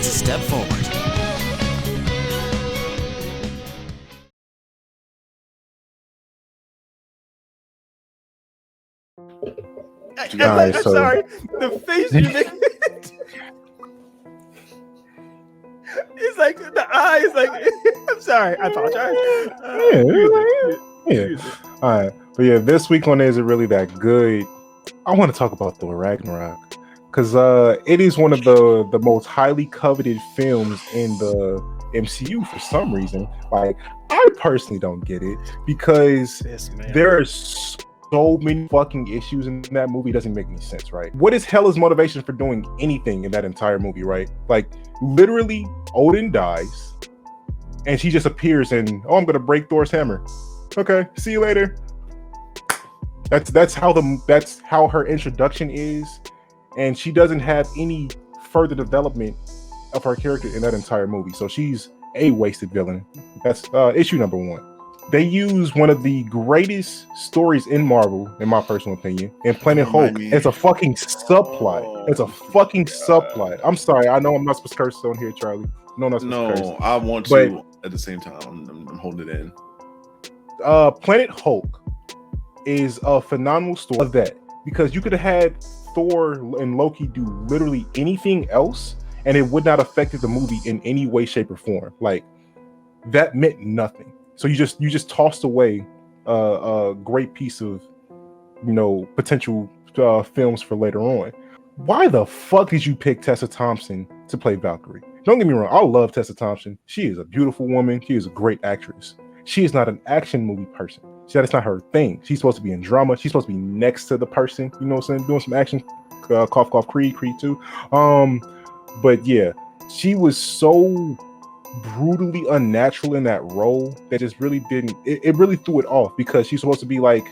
takes a step forward. I'm sorry. The face you make. It's like the eyes. Like I'm sorry. I apologize. Yeah. All right. But yeah, this week on Is It Really That Good? I want to talk about Thor Ragnarok because it is one of the most highly coveted films in the MCU for some reason. Like, I personally don't get it because there are so many fucking issues in that movie. It doesn't make any sense, right? What is Hela's motivation for doing anything in that entire movie, right? Like, literally, Odin dies and she just appears and, oh, I'm gonna break Thor's hammer. Okay, see you later. That's how her introduction is, and she doesn't have any further development of her character in that entire movie. So she's a wasted villain. That's issue number one. They use one of the greatest stories in Marvel, in my personal opinion, in Planet Hulk. It's a fucking subplot. It's a fucking subplot. I'm sorry. I know I'm not supposed to curse on here, Charlie. No, I'm not supposed to curse. I want to. At the same time, I'm holding it in. Planet Hulk is a phenomenal story of that, because you could have had Thor and Loki do literally anything else and it would not affect the movie in any way, shape, or form. Like, that meant nothing. So you just tossed away a great piece of, potential films for later on. Why the fuck did you pick Tessa Thompson to play Valkyrie? Don't get me wrong, I love Tessa Thompson. She is a beautiful woman. She is a great actress. She is not an action movie person. That's not her thing. She's supposed to be in drama. She's supposed to be next to the person, you know what I'm saying, doing some action. Cough, cough, Creed 2. But yeah, she was so brutally unnatural in that role that just really didn't. It really threw it off, because she's supposed to be like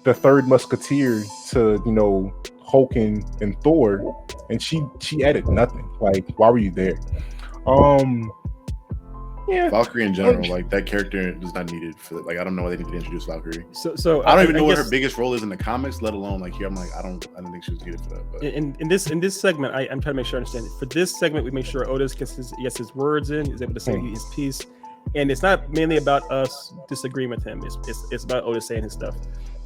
the third musketeer to Hulk and Thor, and she added nothing. Like, why were you there? Yeah, Valkyrie in general, like, that character is not needed for. Like, I don't know why they need to introduce Valkyrie. So I don't even know what her biggest role is in the comics, let alone like here. I'm like, I don't think she was needed for that. But in this segment, I'm trying to make sure I understand it. For this segment, we make sure Otis gets his words in. He's able to say his piece, and it's not mainly about us disagreeing with him. It's about Otis saying his stuff.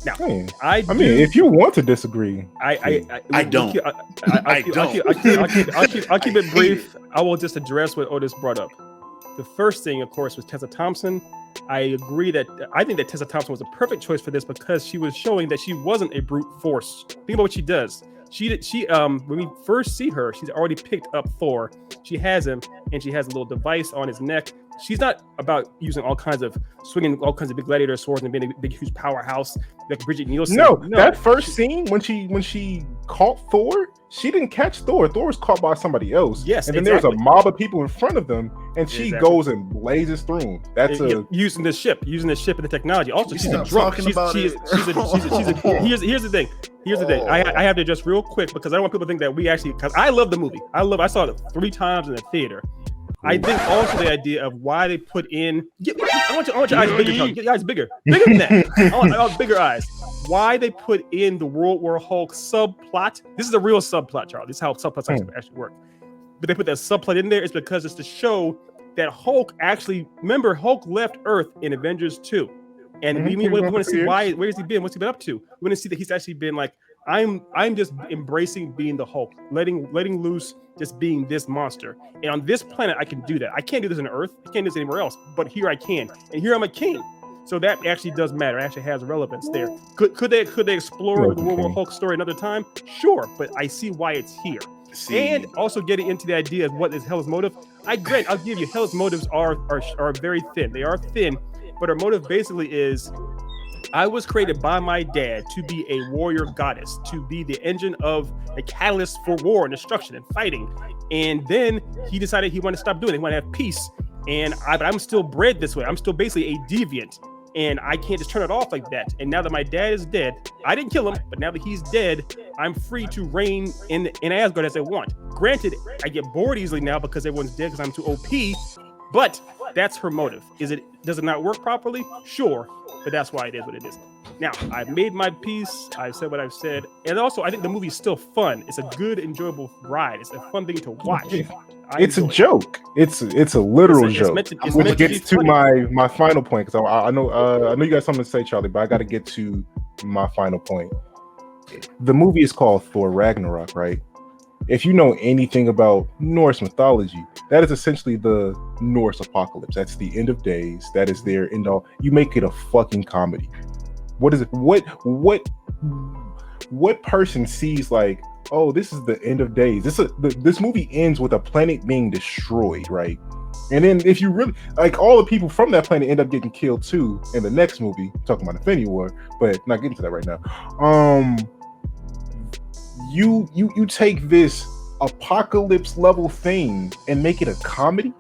Now, I mean, if you want to disagree, I don't. I'll keep it brief. I will just address what Otis brought up. The first thing, of course, was Tessa Thompson. I think that Tessa Thompson was a perfect choice for this, because she was showing that she wasn't a brute force. Think about what she does. She when we first see her, she's already picked up Thor. She has him, and she has a little device on his neck. She's not about using swinging all kinds of big gladiator swords and being a big, huge powerhouse like Bridget Nielsen. No, that first scene when she caught Thor, she didn't catch Thor. Thor was caught by somebody else. Yes, and then there's a mob of people in front of them, and she goes and blazes through them. That's using the ship and the technology. Also, she's a drunk. Here's the thing. I have to address real quick, because I don't want people to think that because I love the movie. I saw it 3 times in the theater. I think also the idea of why they put in. I want your eyes bigger. Get your eyes bigger than that. I want bigger eyes. Why they put in the World War Hulk subplot? This is a real subplot, Charles. This is how subplots actually work. But they put that subplot in there is because it's to show that Hulk Hulk left Earth in Avengers 2, and we want to see where has he been? What's he been up to? We want to see that he's actually been like, I'm just embracing being the Hulk, letting loose, just being this monster. And on this planet, I can do that. I can't do this on Earth. I can't do this anywhere else. But here I can, and here I'm a king. So that actually does matter. It actually has relevance there. Could they explore the World War Hulk story another time? Sure, but I see why it's here. And also getting into the idea of what is Hela's motive. I'll give you, Hela's motives are very thin. They are thin, but her motive basically is, I was created by my dad to be a warrior goddess, to be the engine of a catalyst for war and destruction and fighting. And then he decided he wanted to stop doing it. He wanted to have peace. And I'm still bred this way. I'm still basically a deviant. And I can't just turn it off like that. And now that my dad is dead, I didn't kill him, but now that he's dead, I'm free to reign in Asgard as I want. Granted, I get bored easily now because everyone's dead because I'm too OP. But that's her motive. Does it not work properly? Sure, but that's why it is what it is. Now, I've made my piece. I've said what I've said, and also I think the movie's still fun. It's a good, enjoyable ride. It's a fun thing to watch. It's a joke. It's a literal joke. Which gets to my final point, because I know you got something to say, Charlie, but I got to get to my final point. The movie is called Thor Ragnarok, right? If you know anything about Norse mythology, that is essentially the Norse apocalypse. That's the end of days. That is their end all. You make it a fucking comedy. What is it? What person sees like, oh, this is the end of days? This movie ends with a planet being destroyed, right? And then if you really like, all the people from that planet end up getting killed too in the next movie. I'm talking about Infinity War, but not getting to that right now. You take this apocalypse level thing and make it a comedy?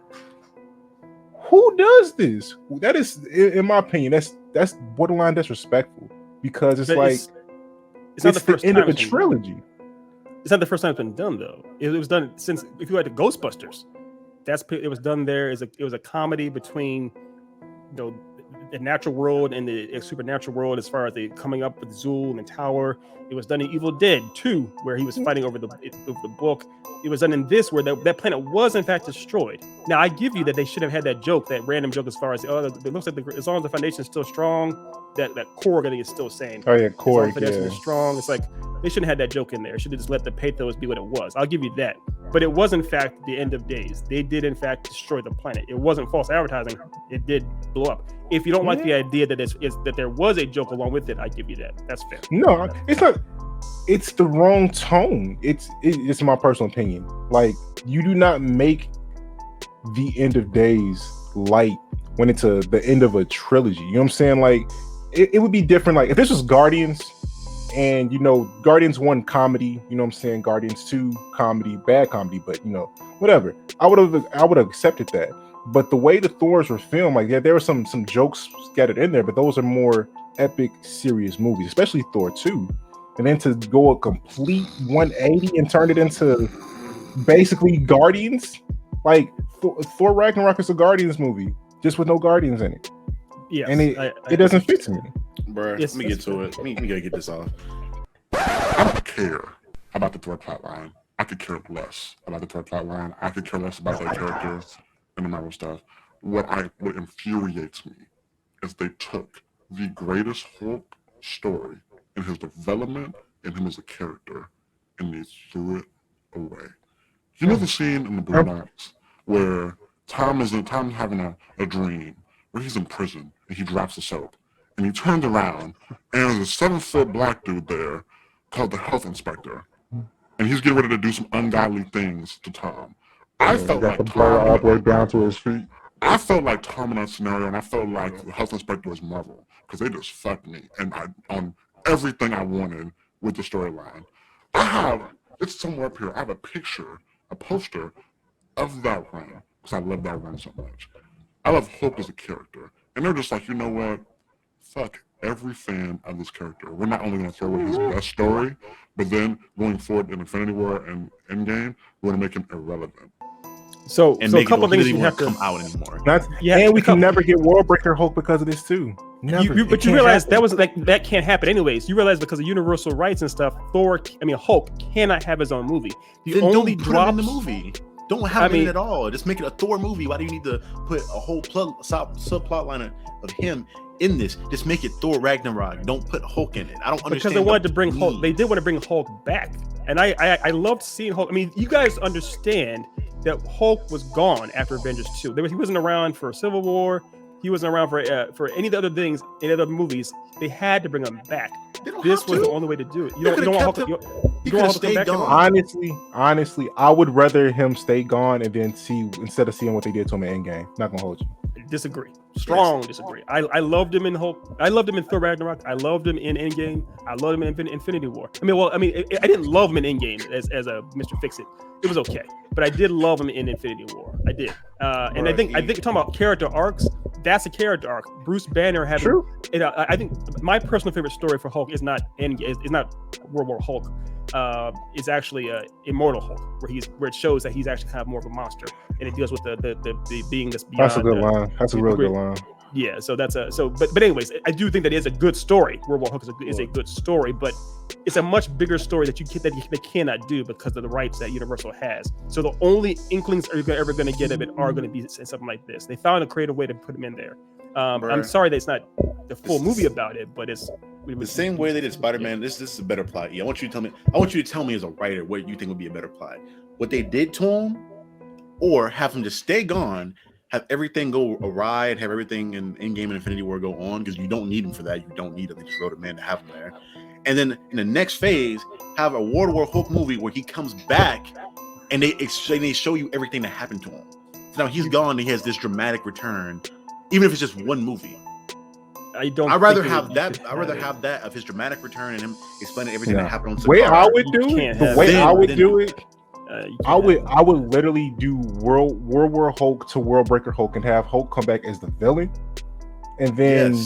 Who does this? That is, in my opinion, that's borderline disrespectful, because it's not the end of a trilogy. It's not the first time it's been done though. It was done since, if you had the Ghostbusters, it was done there. It was a comedy between the natural world and the supernatural world, as far as the coming up with Zool and Tower. It was done in Evil Dead 2, where he was fighting over the book. It was done in this, where that planet was in fact destroyed. Now I give you that they should have had that random joke, as far as it looks like as long as the foundation is still strong, that core thing is still same. Oh yeah, core. As long as the foundation is strong, it's like they shouldn't have had that joke in there. Should have just let the pathos be what it was. I'll give you that. But it was in fact the end of days. They did in fact destroy the planet. It wasn't false advertising. It did blow up. If you don't like the idea that that there was a joke along with it, I give you that. That's fair. No, it's not. It's the wrong tone. It's my personal opinion. Like, you do not make the end of days light when it's the end of a trilogy. You know what I'm saying? Like, it would be different. Like, if this was Guardians, and Guardians 1 comedy, you know what I'm saying? Guardians 2 comedy, bad comedy, but whatever. I would have accepted that. But the way the Thors were filmed, like, yeah, there were some jokes scattered in there, but those are more epic, serious movies, especially Thor 2. And then to go a complete 180 and turn it into basically Guardians, like Thor Ragnarok is a Guardians movie, just with no Guardians in it. Yeah, and it doesn't fit to me. Bro, let me get to it. We gotta get this off. I don't care about the Thor plotline. I could care less about the Thor plotline. I could care less about their characters and the Marvel stuff. What infuriates me is they took the greatest Hulk story in his development and him as a character, and they threw it away. You know the scene in the Blue Knights where Tom's having a dream where he's in prison and he drops the soap and he turns around and there's a 7-foot black dude there called the health inspector, and he's getting ready to do some ungodly things to Tom. I felt like Tom all the way down to his feet. I felt like Tom in that scenario, and I felt like the health inspector was Marvel, because they just fucked me and on everything I wanted with the storyline. It's somewhere up here. I have a poster of that run, because I love that run so much. I love Hulk as a character, and they're just like, you know what? Fuck every fan of this character. We're not only going to throw away his best story, but then going forward in Infinity War and Endgame, we're going to make him irrelevant. So a couple things you have to come out anymore. And we can never get Worldbreaker Hulk because of this too. But you realize that can't happen anyways. You realize because of universal rights and stuff, Hulk cannot have his own movie. Don't put him in the movie. Don't have him in it at all. Just make it a Thor movie. Why do you need to put a whole subplot line of him in this? Just make it Thor Ragnarok. Don't put Hulk in it. I don't understand. Because they wanted to bring Hulk. They did want to bring Hulk back, and I loved seeing Hulk. I mean, you guys understand that Hulk was gone after Avengers 2. He wasn't around for Civil War. He wasn't around for any of the other things, any other movies. They had to bring him back. This was the only way to do it. You don't want Hulk. You don't want Hulk to come back. Honestly, I would rather him stay gone and then instead of seeing what they did to him in Endgame. Not gonna hold you. Disagree. Strong disagree. I loved him in Hulk. I loved him in Thor Ragnarok. I loved him in Endgame. I loved him in Infinity War. I didn't love him in Endgame as a Mr. Fix-It. It was okay, but I did love him in Infinity War. I did. And I think talking about character arcs, that's a character arc. Bruce Banner having. True. I think my personal favorite story for Hulk is not is not World War Hulk. Is actually Immortal Hulk, where it shows that he's actually kind of more of a monster, and it deals with the being that's beyond. That's a good line. That's a real good line. Yeah, so that's but anyways, I do think that is a good story. World War Hulk is a good story, but it's a much bigger story that they cannot do because of the rights that Universal has. So the only inklings are ever going to get of it are going to be something like this. They found a creative way to put them in there. I'm sorry that it's not the full movie about it, but it's the same way they did Spider-Man. This is a better plot. Yeah, I want you to tell me as a writer what you think would be a better plot. What they did to him, or have him just stay gone, have everything go awry, and have everything in Endgame and Infinity War go on, because you don't need him for that. You don't need him. They just wrote a man to have him there. And then in the next phase, have a World War Hulk movie where he comes back and they show you everything that happened to him. So now he's gone and he has this dramatic return, even if it's just one movie. I'd rather have that of his dramatic return and him explaining everything that happened on Sakaar. The way I would do it, I would literally do World War Hulk to World Breaker Hulk and have Hulk come back as the villain, and then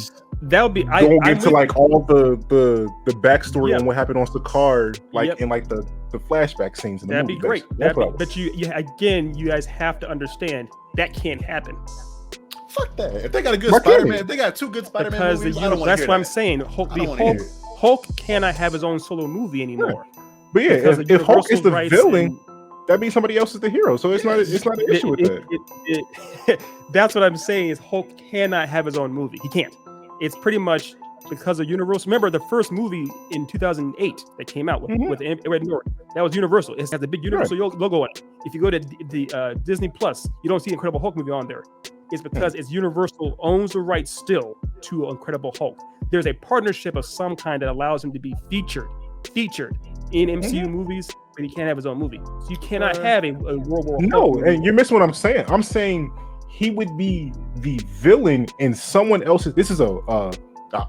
that would be don't get to like all the backstory on what happened on Sakaar, in like the flashback scenes in the movie. That'd be great. But you guys have to understand that can't happen. Fuck that. If they got a good Spider-Man, if they got two good Spider-Man movies, I don't want to hear that. That's what I'm saying. Hulk cannot have his own solo movie anymore. But yeah, if Hulk is the villain, that means somebody else is the hero. So it's not an issue with that. That's what I'm saying is Hulk cannot have his own movie. He can't. It's pretty much because of Universal. Remember the first movie in 2008 that came out with Edward Norton. That was Universal. It has a big Universal logo on it. If you go to the Disney Plus, you don't see Incredible Hulk movie on there. It's because it's Universal owns the rights still to Incredible Hulk. There's a partnership of some kind that allows him to be featured in MCU movies, but he can't have his own movie. So you cannot have a World War Hulk. No, and you're missing what I'm saying. I'm saying he would be the villain in someone else's. This is a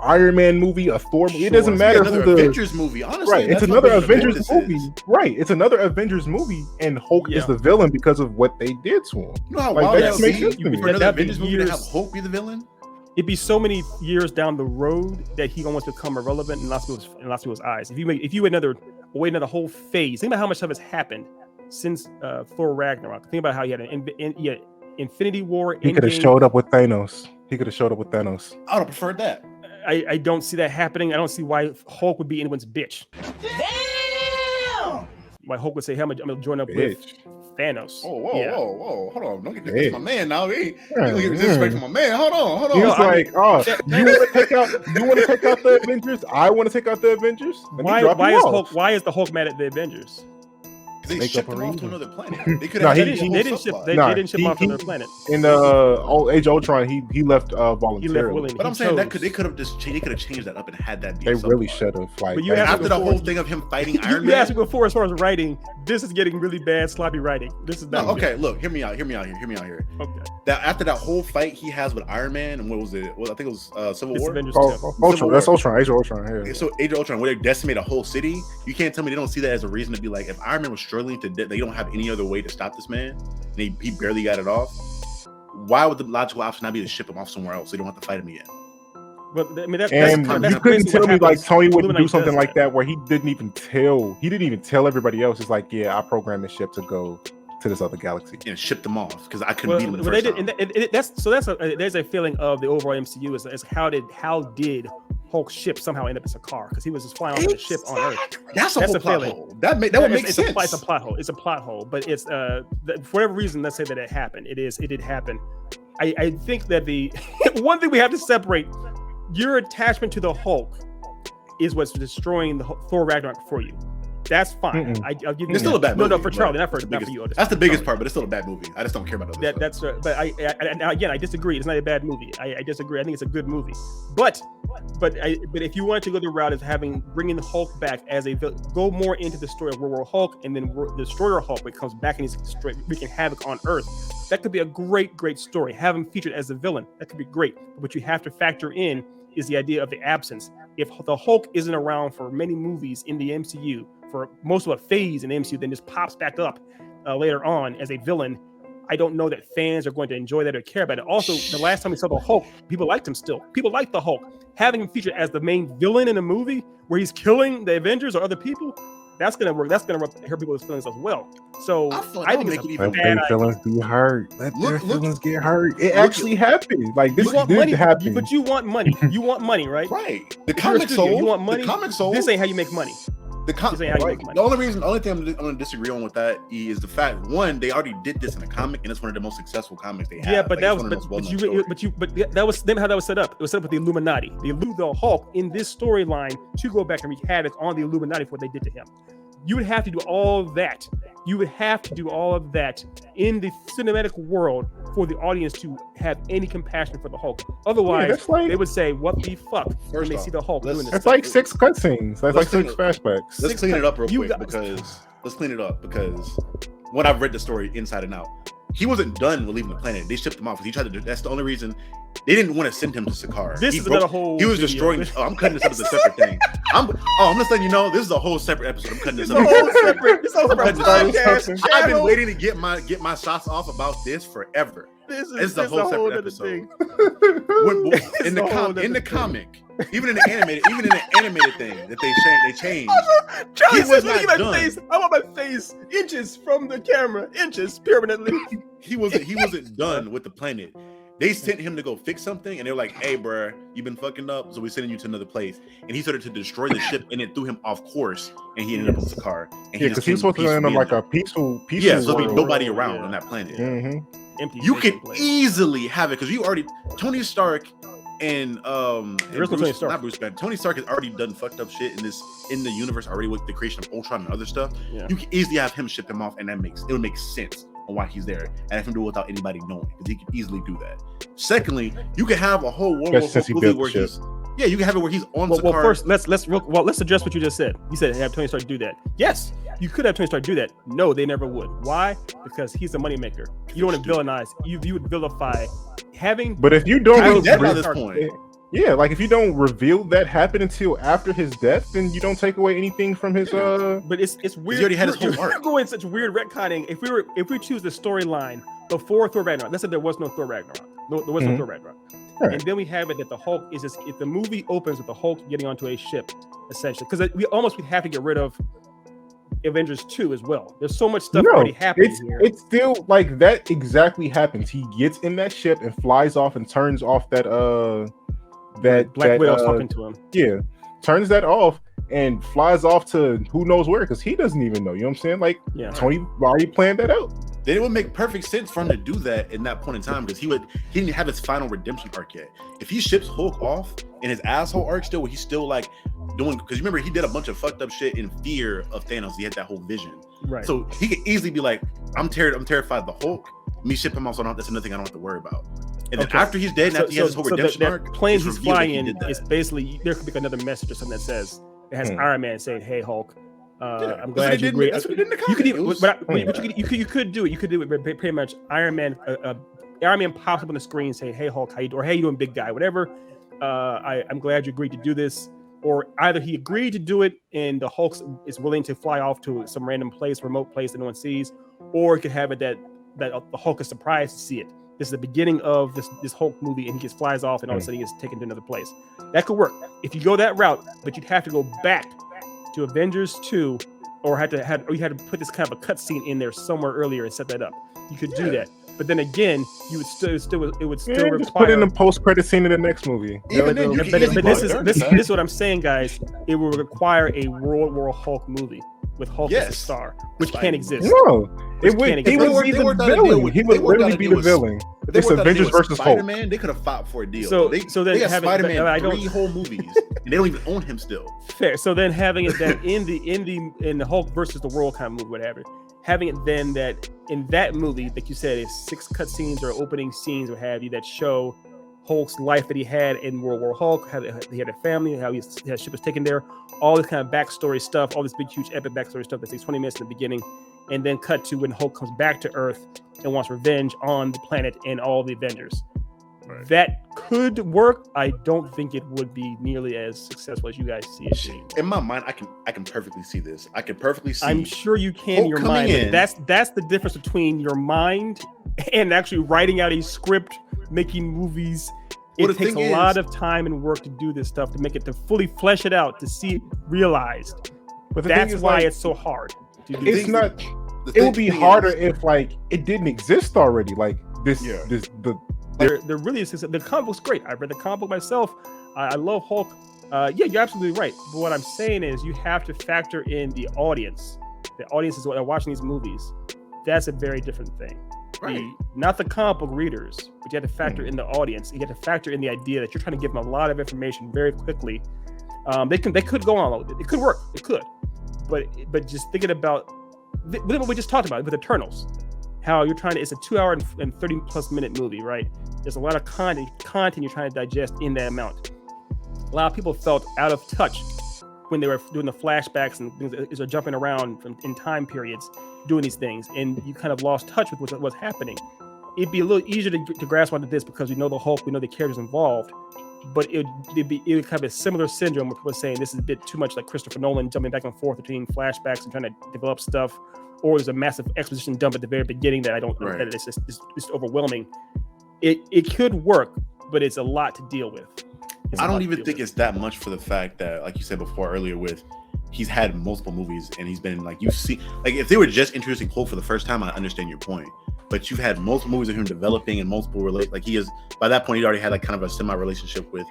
Iron Man movie, a Thor movie. It doesn't matter who the Avengers movie. Honestly, right? It's another Avengers movie. Right? It's another Avengers movie, and Hulk is the villain because of what they did to him. You know how wild that makes sense to me. For another Avengers movie to have Hulk be the villain. It'd be so many years down the road that he almost become irrelevant in lots of people's eyes. If you wait another whole phase, think about how much stuff has happened since Thor Ragnarok. Think about how he had Infinity War. He could have showed up with Thanos. I would have preferred that. I don't see that happening. I don't see why Hulk would be anyone's bitch. Damn! Why Hulk would say, I'm gonna join up with Thanos. Whoa. Hold on. Don't get this my man now. You don't get disrespect from my man. Hold on. He was you want to take out the Avengers? I want to take out the Avengers? Why is the Hulk mad at the Avengers? They shipped him off to another planet. They could have. They didn't ship him off to another planet. In Age of Ultron, he left voluntarily. But I'm saying they could have changed that up and had that be. They really should have. But after the whole thing of him fighting Iron Man. You asked me before as far as writing. This is getting really bad, sloppy writing. This is not. Okay, look, hear me out here. Okay. That after that whole fight he has with Iron Man, and what was it? Well, I think it was Civil War. Ultron. That's Ultron. Age of Ultron. So Age of Ultron, where they decimate a whole city. You can't tell me they don't see that as a reason to be like, if Iron Man was struggling they don't have any other way to stop this man, and he barely got it off. Why would the logical option not be to ship him off somewhere else so they don't have to fight him again? But I mean, you couldn't tell me like Tony wouldn't do something like that where he didn't even tell everybody else. It's like, I programmed the ship to go to this other galaxy and ship them off because I couldn't beat them the first time. There's a feeling of the overall MCU is how did Hulk's ship somehow end up as a car because he was just flying off the ship on Earth. That's a plot hole. That would make sense. It's a plot hole. It's a plot hole, but it's for whatever reason. Let's say that it happened. It did happen. I think that the one thing we have to separate your attachment to the Hulk is what's destroying the Thor Ragnarok for you. That's fine. I'll give you. It's still a bad movie. No, for Charlie, not for you. That's the biggest part, but it's still a bad movie. I just don't care about those. That's but I disagree. It's not a bad movie. I disagree. I think it's a good movie. But if you want to go the route of bringing the Hulk back as go more into the story of World War Hulk and then the Destroyer Hulk when it comes back and he's wreaking havoc on Earth. That could be a great story. Have him featured as a villain. That could be great. But what you have to factor in is the idea of the absence. If the Hulk isn't around for many movies in the MCU, for most of a phase in the MCU, then just pops back up later on as a villain, I don't know that fans are going to enjoy that or care about it. Also, the last time we saw the Hulk, people liked him still. People liked the Hulk. Having him featured as the main villain in a movie where he's killing the Avengers or other people, that's gonna work. That's gonna hurt people's feelings as well. So I think it's a Let bad their idea. feelings be hurt. Let their Look- feelings get hurt. It actually happened. Like this You want did money, happen. but you want money. You want money, right? Right. The If you're a comic studio, sold. you want money. The comic sold. This ain't how you make money. This ain't how you make money. The only thing I'm going to disagree on with that is the fact, one, they already did this in a comic, and it's one of the most successful comics they have. Yeah, but Like, that it's was one of the most but well-known stories. that was then how that was set up. It was set up with the Illuminati. The Hulk in this storyline to go back and wreak havoc on the Illuminati for what they did to him. You would have to do all of that. You would have to do all of that in the cinematic world for the audience to have any compassion for the Hulk. Otherwise, that's like- they would say, "What the fuck?" when First they off, see the Hulk doing this. That's stuff. like 6 cutscenes. That's like Let's 6 flashbacks. Let's Six clean it up real you quick guys- because when I've read the story inside and out, he wasn't done with leaving the planet. They shipped him off. He tried to do. That's the only reason they didn't want to send him to Sakaar. This He is broke- another whole He was video. destroying. Oh, I'm cutting this up as a separate thing. I'm just letting you know this is a whole separate episode. I'm cutting this It's up. a whole separate, it's a whole separate I'm cutting podcast this up. I've been channel. waiting to get my shots off about this forever. This It's the this whole separate other episode. thing. In a whole the other comic, even in the animated thing that they changed. Charlie He was says, "Look at not my done. face. I want my face inches from the camera, inches permanently." He wasn't done with the planet. They sent him to go fix something, and they're like, "Hey, bruh, you've been fucking up, so we're sending you to another place." And he started to destroy the ship, and it threw him off course, and he ended up on Sakaar. And Yeah, because he was supposed to land on like a peaceful yeah, so there'll be world. nobody around Yeah. on that planet. Mhm. Empty. You station can place. easily have it because you already Tony Stark and There is no Tony Stark. not Bruce Banner. Tony Stark has already done fucked up shit in the universe already with the creation of Ultron and other stuff. Yeah. You can easily have him ship him off, and it would make sense on why he's there, and have him do it without anybody knowing because he could easily do that. Secondly, you can have a whole World War Since he movie built where the he's you can have it where he's on Well, Sakaar. first, let's address what you just said. You said have Tony Stark do that. Yes, you could have Tony Stark do that. No, they never would. Why? Because he's a moneymaker. You don't want to villainize. You would vilify having. But if you He's don't, dead by re- this point. yeah, like if you don't reveal that happened until after his death, then you don't take away anything from his. But it's weird. He already had his whole We're arc. going such weird retconning. If we choose the storyline before Thor Ragnarok, let's say there was no Thor Ragnarok. No, there was no Mhm. Thor Ragnarok. Right. And then we have it that the Hulk is just, if the movie opens with the Hulk getting onto a ship, essentially, because we have to get rid of Avengers 2 as well. There's so much stuff No, already happening here. it's still like that exactly happens. He gets in that ship and flies off and turns off that Black Widow's talking to him. yeah, turns that off and flies off to who knows where because he doesn't even know. You know what I'm saying? Like Yeah. Tony already planned that out. Then it would make perfect sense for him to do that in that point in time because he didn't have his final redemption arc yet. If he ships Hulk off in his asshole arc still, where he's still like doing, because remember he did a bunch of fucked up shit in fear of Thanos. He had that whole vision, Right. so he could easily be like, I'm terrified of the Hulk. Me ship him off, so that's another thing I don't have to worry about. And then Okay. after he's dead, and after he has his whole redemption that arc, plane it's he's revealed that flying he in did that. is basically, there could be another message or something that says it has Iron Man saying, "Hey Hulk, I'm That's what glad he you did in- agree." that's what he did in the You could comic. even, It was- but you could do it. You could do it pretty much. Iron Man pops up on the screen saying, "Hey Hulk, how you doing?" Or "Hey, you doing, big guy?" Whatever. I'm glad you agreed to do this. Or either he agreed to do it and the Hulk is willing to fly off to some random place, remote place that no one sees, or it could have it that the Hulk is surprised to see it. This is the beginning of this Hulk movie, and he just flies off, and all of a sudden he gets taken to another place. That could work if you go that route, but you'd have to go back to Avengers 2, or you had to put this kind of a cutscene in there somewhere earlier and set that up. You could do that, but then again, you would still Yeah, require. just put in the post-credit scene in the next movie. Even then, you But, can easily this put is it this, during this is what I'm saying, guys. It will require a World War Hulk movie with Hulk as the Yes. star, which Like, can't exist. No, Which it would. can't He exist. would be They the worked out a deal villain. with- He they would worked out literally a be deal the with- villain. If they It's worked out a deal Avengers with versus Hulk. Spider-Man, they could have fought for a deal. So they then got having- Spider-Man but I don't- 3 whole movies, and they don't even own him still. Fair. So then having it that in the Hulk versus the World kind of movie, whatever, having it then that in that movie, like you said, is 6 cutscenes or opening scenes, what have you, that show Hulk's life that he had in World War Hulk, how he had a family, how his ship was taken there, all this kind of backstory stuff, all this big, huge, epic backstory stuff that takes 20 minutes in the beginning, and then cut to when Hulk comes back to Earth and wants revenge on the planet and all the Avengers. Right. That could work. I don't think it would be nearly as successful as you guys see it being. In my mind, I can perfectly see this. I can perfectly see. I'm sure you can in Hulk your coming mind. in. But that's the difference between your mind and actually writing out a script, making movies. Well, it takes a lot of time and work to do this stuff, to make it, to fully flesh it out, to see it realized. But that's why it's so hard. It's not. It would be harder if like it didn't exist already. Like this, there really is. The comic book's great. I read the comic book myself. I love Hulk. Yeah, you're absolutely right. But what I'm saying is, you have to factor in the audience. The audience is what are watching these movies. That's a very different thing. Right. Not the comic book readers, but you have to factor in the audience. You have to factor in the idea that you're trying to give them a lot of information very quickly. They could go on. It could work. It could. But just thinking about what we just talked about with Eternals, how you're trying to, it's a 2 hour and 30 plus minute movie, right? There's a lot of content you're trying to digest in that amount. A lot of people felt out of touch when they were doing the flashbacks and things as they're jumping around in time periods, doing these things, and you kind of lost touch with what's happening. It'd be a little easier to grasp onto this because we know the Hulk, we know the characters involved, but it would have a similar syndrome with people saying this is a bit too much like Christopher Nolan jumping back and forth between flashbacks and trying to develop stuff, or there's a massive exposition dump at the very beginning that I don't know, that it's just overwhelming. It could work, but it's a lot to deal with. I don't even think it's that much for the fact that, like you said before earlier, with he's had multiple movies and he's been like, you see, like if they were just introducing Hulk for the first time, I understand your point. But you've had multiple movies of him developing and multiple like he is, by that point he already had like kind of a semi relationship with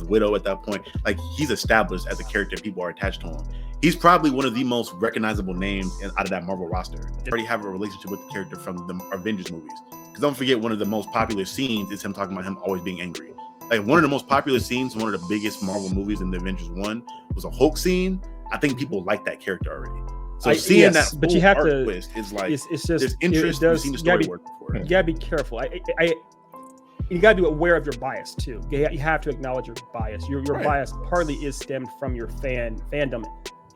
Widow at that point. Like he's established as a character, people are attached to him. He's probably one of the most recognizable names out of that Marvel roster. They already have a relationship with the character from the Avengers movies. Because don't forget, one of the most popular scenes is him talking about him always being angry. Like one of the most popular scenes, one of the biggest Marvel movies in the Avengers 1 was a Hulk scene. I think people like that character already. So seeing that, but you have to twist is like it's just there's interest. You've seen the story work before. You gotta be careful. You gotta be aware of your bias too. You have to acknowledge your bias. Your bias partly is stemmed from your fandom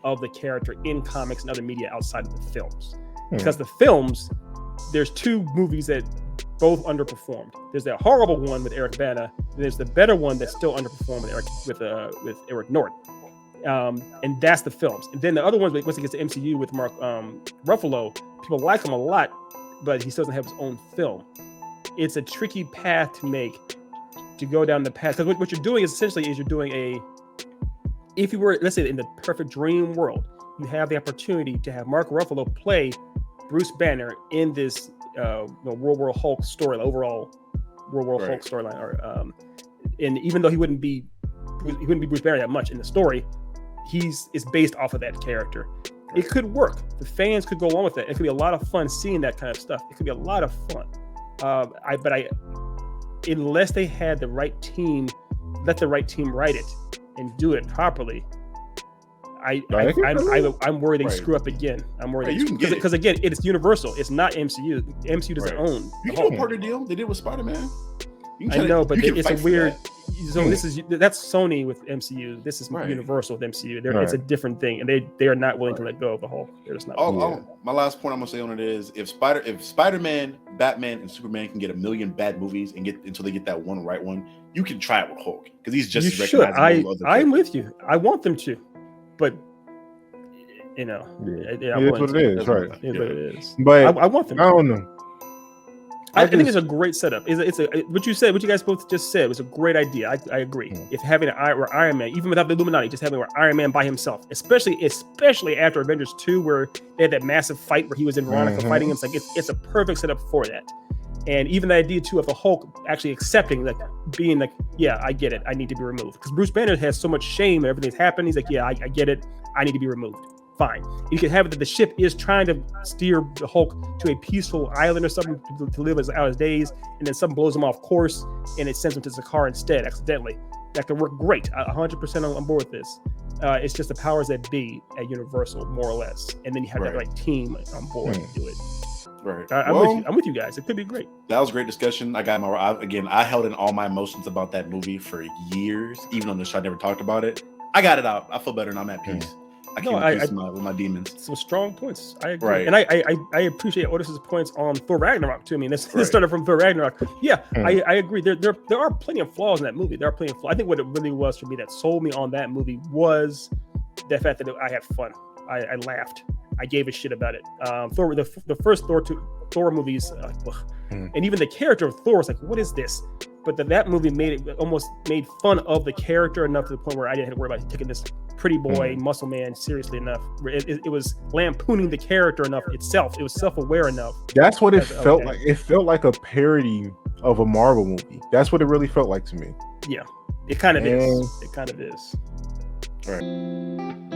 of the character in comics and other media outside of the films. Because the films, there's two movies that both underperformed. There's that horrible one with Eric Bana, and there's the better one that still underperformed with Eric Norton. And that's the films. And then the other ones, once it gets to MCU with Mark Ruffalo, people like him a lot, but he still doesn't have his own film. It's a tricky path to go down the path. Because what you're doing is essentially you're doing if you were, let's say in the perfect dream world, you have the opportunity to have Mark Ruffalo play Bruce Banner in this World War Hulk story, overall World War Hulk storyline, and even though he wouldn't be Bruce Banner that much in the story, it's based off of that character. It could work. The fans could go along with it. It could be a lot of fun seeing that kind of stuff. It could be a lot of fun. Unless they had the right team, let the right team write it and do it properly. I'm worried they screw up again. I'm worried because again, it's Universal. It's not MCU. MCU doesn't own. You can do a partner deal. They did with Spider-Man. I know, but it's a weird. So that's Sony with MCU. This is Universal with MCU. It's a different thing, and they are not willing to let go of the Hulk. They're just not. My last point I'm gonna say on it is if Spider-Man, Batman, and Superman can get a million bad movies and get until they get that one right one, you can try it with Hulk because he's just as recognizable. I'm with you. I want them to, but it is what it is, right? It is what it is. But I want them. I don't know. I think it's a great setup. It's what you guys both just said was a great idea. I agree. If having Iron Man, even without the Illuminati, just having Iron Man by himself, especially after Avengers 2, where they had that massive fight where he was in Veronica fighting him, it's a perfect setup for that. And even the idea too of the Hulk actually accepting, like being like, yeah, I get it, I need to be removed, because Bruce Banner has so much shame. Everything's happened. He's like, yeah, I get it, I need to be removed. Fine. You can have it that the ship is trying to steer the Hulk to a peaceful island or something to live out his days, and then something blows him off course and it sends him to Sakaar instead accidentally. That could work great. 100% on board with this. It's just the powers that be at Universal, more or less, and then you have that right team on board to do it. Right. I'm with you guys. It could be great. That was a great discussion. I held in all my emotions about that movie for years, even on the show I never talked about it. I got it out. I feel better and I'm at peace. I can't with my demons. Some strong points. I agree. Right. And I appreciate Otis's points on Thor Ragnarok too. I mean, this started from Thor Ragnarok. Yeah, I agree. There are plenty of flaws in that movie. There are plenty of flaws. I think what it really was for me that sold me on that movie was the fact that I had fun. I laughed. I gave a shit about it. The first Thor movies, And even the character of Thor was like, what is this? But that movie almost made fun of the character enough to the point where I didn't have to worry about taking this pretty boy muscle man seriously enough. It was lampooning the character enough itself. It was self-aware enough. That's what it felt like. It felt like a parody of a Marvel movie. That's what it really felt like to me. Yeah, it kind of is. It kind of is. All right.